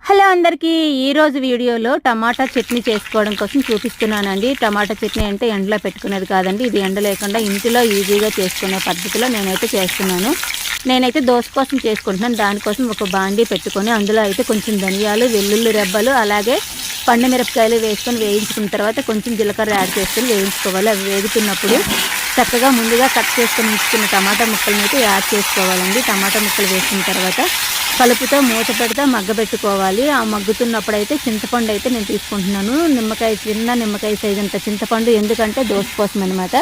Hello అందరికీ ఈరోజు వీడియోలో టమాటా చట్నీ చేసుకోవడం కోసం చూపిస్తున్నానండి. టమాటా చట్నీ అంటే ఎండలో పెట్టుకునేది కాదండి. ఇది ఎండ లేకుండా ఇంటిలో ఈజీగా చేసుకునే పద్ధతిలో నేనైతే చేస్తున్నాను. నేనైతే దోశ కోసం చేసుకుంటున్నాను. దానికోసం ఒక బాండీ పెట్టుకొని అందులో అయితే కొంచెం ధనియాలు, వెల్లుల్లి రెబ్బలు, అలాగే పండు మిరపకాయలు వేసుకొని వేయించుకున్న తర్వాత కొంచెం జీలకర్ర యాడ్ చేసుకొని వేయించుకోవాలి. అవి వేగుతున్నప్పుడు చక్కగా ముందుగా కట్ చేసుకొని ఉంచుకున్న టమాటా ముక్కలను అయితే యాడ్ చేసుకోవాలండి. టమాటా ముక్కలు వేసిన తర్వాత కలుపుతో మూత పెడితే మగ్గబెట్టుకోవాలి. ఆ మగ్గుతున్నప్పుడు అయితే చింతపండు అయితే నేను తీసుకుంటున్నాను. చిన్న నిమ్మకాయ సైజ్ అంత చింతపండు, ఎందుకంటే దోశ కోసం అనమాట.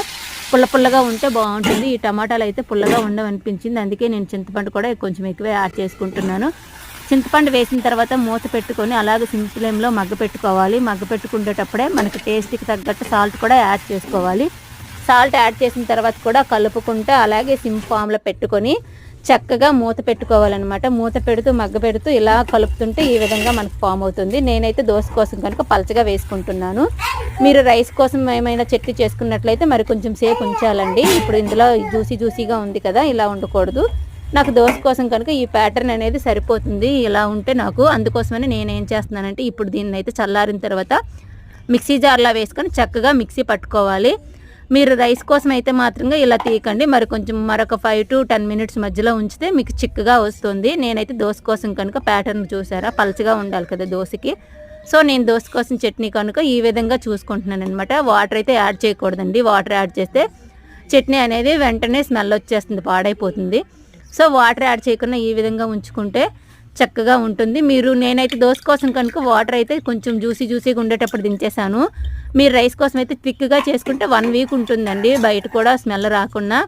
పుల్లగా ఉంటే బాగుంటుంది. ఈ టమాటాలు అయితే పుల్లగా ఉండవనిపించింది, అందుకే నేను చింతపండు కూడా కొంచెం ఎక్కువే యాడ్ చేసుకుంటున్నాను. చింతపండు వేసిన తర్వాత మూత పెట్టుకొని అలాగే సిమ్ ఫ్లేమ్లో మగ్గపెట్టుకోవాలి. మగ్గపెట్టుకునేటప్పుడే మనకి టేస్ట్కి తగ్గట్టు సాల్ట్ కూడా యాడ్ చేసుకోవాలి. సాల్ట్ యాడ్ చేసిన తర్వాత కూడా కలుపుకుంటూ అలాగే సిమ్ ఫామ్లో పెట్టుకొని చక్కగా మూత పెట్టుకోవాలన్నమాట. మూత పెడుతూ మగ్గపెడుతూ ఇలా కలుపుతుంటే ఈ విధంగా మనకు ఫామ్ అవుతుంది. నేనైతే దోశ కోసం కనుక పలచగా వేసుకుంటున్నాను. మీరు రైస్ కోసం ఏమైనా చట్నీ చేసుకున్నట్లయితే మరి కొంచెం సేపు ఉంచాలండి. ఇప్పుడు ఇందులో జ్యూసీగా ఉంది కదా, ఇలా ఉండకూడదు. నాకు దోశ కోసం కనుక ఈ ప్యాటర్న్ అనేది సరిపోతుంది. ఇలా ఉంటే నాకు, అందుకోసమని నేనేం చేస్తున్నానంటే ఇప్పుడు దీన్ని అయితే చల్లారిన తర్వాత మిక్సీ జార్లా వేసుకొని చక్కగా మిక్సీ పట్టుకోవాలి. మీరు రైస్ కోసం అయితే మాత్రంగా ఇలా తీయకండి, మరి కొంచెం మరొక 5 to 10 minutes మధ్యలో ఉంచితే మీకు చిక్కగా వస్తుంది. నేనైతే దోశ కోసం కనుక ప్యాటర్న్ చూసారా, పలచగా ఉండాలి కదా దోశకి. సో నేను దోశ కోసం చట్నీ కనుక ఈ విధంగా చూసుకుంటున్నాను అనమాట. వాటర్ అయితే యాడ్ చేయకూడదండి. వాటర్ యాడ్ చేస్తే చట్నీ అనేది వెంటనే స్మెల్ వచ్చేస్తుంది, పాడైపోతుంది. సో వాటర్ యాడ్ చేయకుండా ఈ విధంగా ఉంచుకుంటే చక్కగా ఉంటుంది. నేనైతే దోశ కోసం కనుక వాటర్ అయితే కొంచెం జ్యూసీగా ఉండేటప్పుడు దించేసాను. మీరు రైస్ కోసం అయితే థిక్గా చేసుకుంటే 1 week ఉంటుందండి, బయట కూడా స్మెల్ రాకుండా.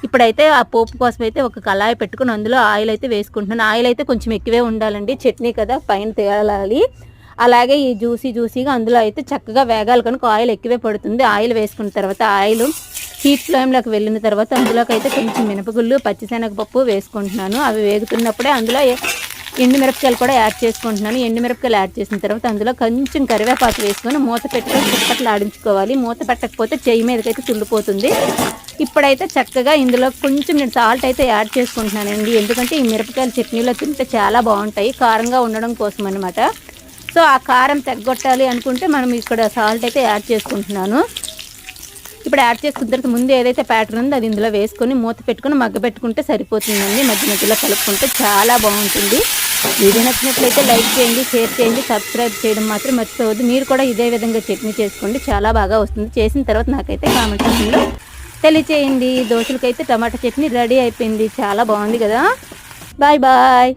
ఇప్పుడైతే ఆ పోపు కోసం అయితే ఒక కళాయి పెట్టుకుని అందులో ఆయిల్ అయితే వేసుకుంటున్నాను. ఆయిల్ అయితే కొంచెం ఎక్కువే ఉండాలండి, చట్నీ కదా పైన తేలాలి. అలాగే ఈ జ్యూసీగా అందులో అయితే చక్కగా వేగాలి కనుక ఆయిల్ ఎక్కువే పడుతుంది. ఆయిల్ వేసుకున్న తర్వాత ఆయిల్ హీట్ ఫ్లేమ్లోకి వెళ్ళిన తర్వాత అందులోకి అయితే కొంచెం మినపగుళ్ళు, పచ్చిశనగపప్పు వేసుకుంటున్నాను. అవి వేగుతున్నప్పుడే అందులో ఎండుమిరపకాయలు కూడా యాడ్ చేసుకుంటున్నాను. ఎండుమిరపకాయలు యాడ్ చేసిన తర్వాత అందులో కొంచెం కరివేపాకు వేసుకొని మూత పెట్టుకొని చిప్పట్లు ఆడించుకోవాలి. మూత పెట్టకపోతే చెయ్యి మీదకైతే తుల్లిపోతుంది. ఇప్పుడైతే చక్కగా ఇందులో కొంచెం నేను సాల్ట్ అయితే యాడ్ చేసుకుంటున్నానండి, ఎందుకంటే ఈ మిరపకాయల చట్నీలో తింటే చాలా బాగుంటాయి, కారంగా ఉండడం కోసం అనమాట. సో ఆ కారం తగ్గొట్టాలి అనుకుంటే మనం ఇక్కడ సాల్ట్ అయితే యాడ్ చేసుకుంటున్నాను. ఇప్పుడు యాడ్ చేసుకున్న తర్వాత ముందు ఏదైతే ప్యాటర్న్ ఉందో అది ఇందులో వేసుకొని మూత పెట్టుకొని మగ్గబెట్టుకుంటే సరిపోతుందండి. మధ్యలో కలుపుకుంటే చాలా బాగుంటుంది. వీడియో నచ్చినట్లయితే లైక్ చేయండి, షేర్ చేయండి, సబ్స్క్రైబ్ చేయడం మాత్రం మర్చిపోవద్దు. మీరు కూడా ఇదే విధంగా చట్నీ చేసుకోండి, చాలా బాగా వస్తుంది. చేసిన తర్వాత నాకైతే కామెంట్ సెక్షన్లో తెలియచేయండి. దోశలకైతే టమాటా చట్నీ రెడీ అయిపోయింది, చాలా బాగుంది కదా. బాయ్.